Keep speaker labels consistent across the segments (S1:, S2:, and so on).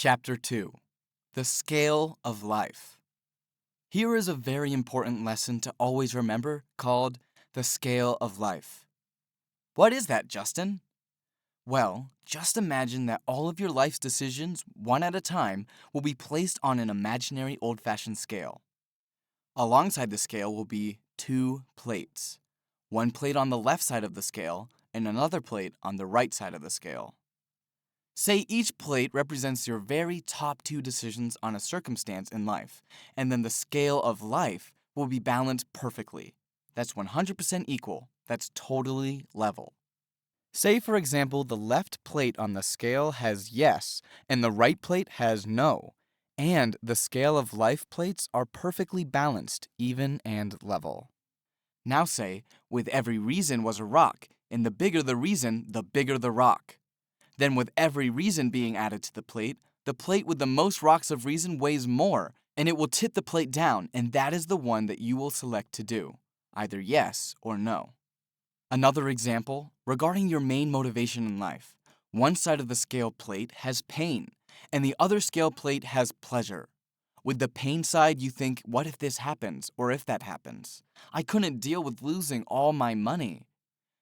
S1: Chapter 2 The Scale of Life. Here is a very important lesson to always remember called the scale of life. What is that, Justin? Well, just imagine that all of your life's decisions, one at a time, will be placed on an imaginary old-fashioned scale. Alongside the scale will be two plates. One plate on the left side of the scale and another plate on the right side of the scale. Say each plate represents your very top two decisions on a circumstance in life, and then the scale of life will be balanced perfectly. That's 100% equal. That's totally level. Say, for example, the left plate on the scale has yes, and the right plate has no. And the scale of life plates are perfectly balanced, even, and level. Now say, with every reason was a rock, and the bigger the reason, the bigger the rock. Then with every reason being added to the plate with the most rocks of reason weighs more, and it will tip the plate down, and that is the one that you will select to do, either yes or no. Another example, regarding your main motivation in life. One side of the scale plate has pain, and the other scale plate has pleasure. With the pain side, you think, what if this happens, or if that happens? I couldn't deal with losing all my money.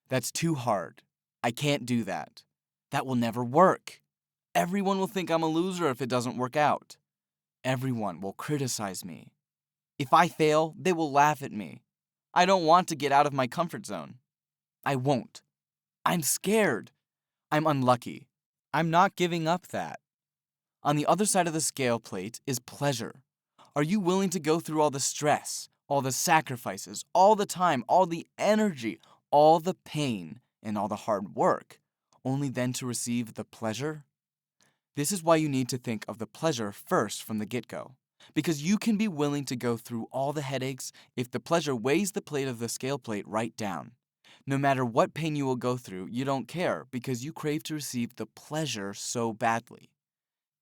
S1: That's too hard. I can't do that. That will never work. Everyone will think I'm a loser if it doesn't work out. Everyone will criticize me. If I fail, they will laugh at me. I don't want to get out of my comfort zone. I won't. I'm scared. I'm unlucky. I'm not giving up that. On the other side of the scale plate is pleasure. Are you willing to go through all the stress, all the sacrifices, all the time, all the energy, all the pain, and all the hard work, only then to receive the pleasure? This is why you need to think of the pleasure first from the get-go, because you can be willing to go through all the headaches if the pleasure weighs the plate of the scale plate right down. No matter what pain you will go through, you don't care because you crave to receive the pleasure so badly.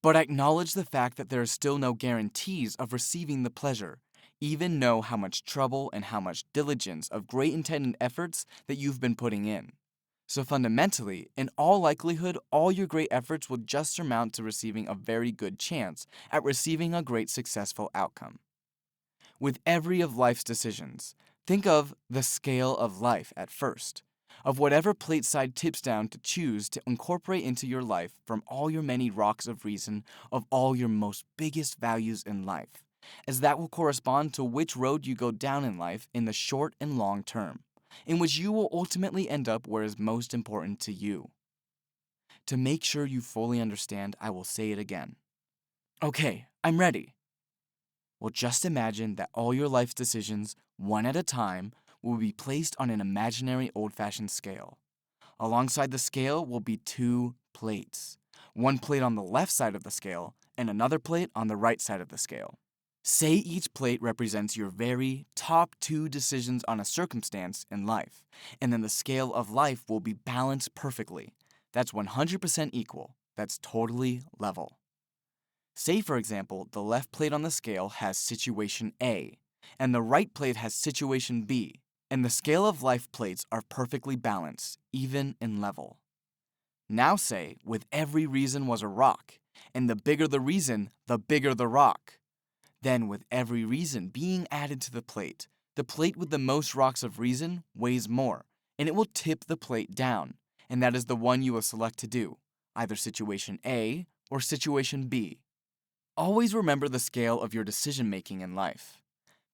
S1: But acknowledge the fact that there are still no guarantees of receiving the pleasure. Even know how much trouble and how much diligence of great intended efforts that you've been putting in. So fundamentally, in all likelihood, all your great efforts will just amount to receiving a very good chance at receiving a great successful outcome. With every of life's decisions, think of the scale of life at first, of whatever plate side tips down to choose to incorporate into your life from all your many rocks of reason of all your most biggest values in life, as that will correspond to which road you go down in life in the short and long term, in which you will ultimately end up where is most important to you. To make sure you fully understand, I will say it again. Okay, I'm ready. Well, just imagine that all your life's decisions, one at a time, will be placed on an imaginary old-fashioned scale. Alongside the scale will be two plates. One plate on the left side of the scale and another plate on the right side of the scale. Say each plate represents your very top two decisions on a circumstance in life, and then the scale of life will be balanced perfectly. That's 100% equal. That's totally level. Say, for example, the left plate on the scale has situation A, and the right plate has situation B, and the scale of life plates are perfectly balanced, even and level. Now say, with every reason was a rock, and the bigger the reason, the bigger the rock. Then, with every reason being added to the plate with the most rocks of reason weighs more, and it will tip the plate down, and that is the one you will select to do, either situation A or situation B. Always remember the scale of your decision-making in life.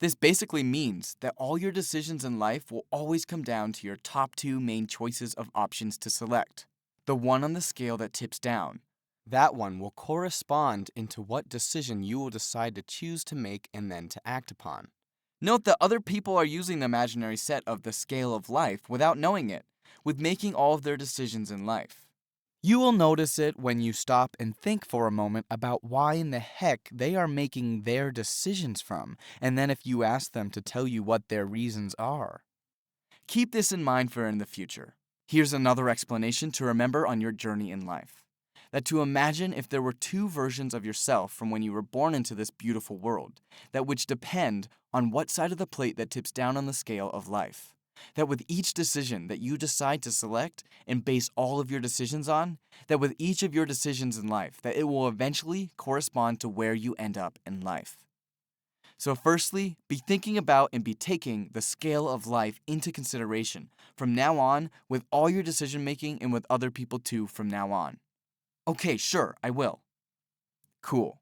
S1: This basically means that all your decisions in life will always come down to your top two main choices of options to select. The one on the scale that tips down. That one will correspond into what decision you will decide to choose to make and then to act upon. Note that other people are using the imaginary set of the scale of life without knowing it, with making all of their decisions in life. You will notice it when you stop and think for a moment about why in the heck they are making their decisions from, and then if you ask them to tell you what their reasons are. Keep this in mind for in the future. Here's another explanation to remember on your journey in life. That to imagine if there were two versions of yourself from when you were born into this beautiful world, that which depend on what side of the plate that tips down on the scale of life. that with each decision that you decide to select and base all of your decisions on, that with each of your decisions in life, that it will eventually correspond to where you end up in life. So firstly, be thinking about and be taking the scale of life into consideration from now on with all your decision making and with other people too from now on. Okay, sure, I will. Cool.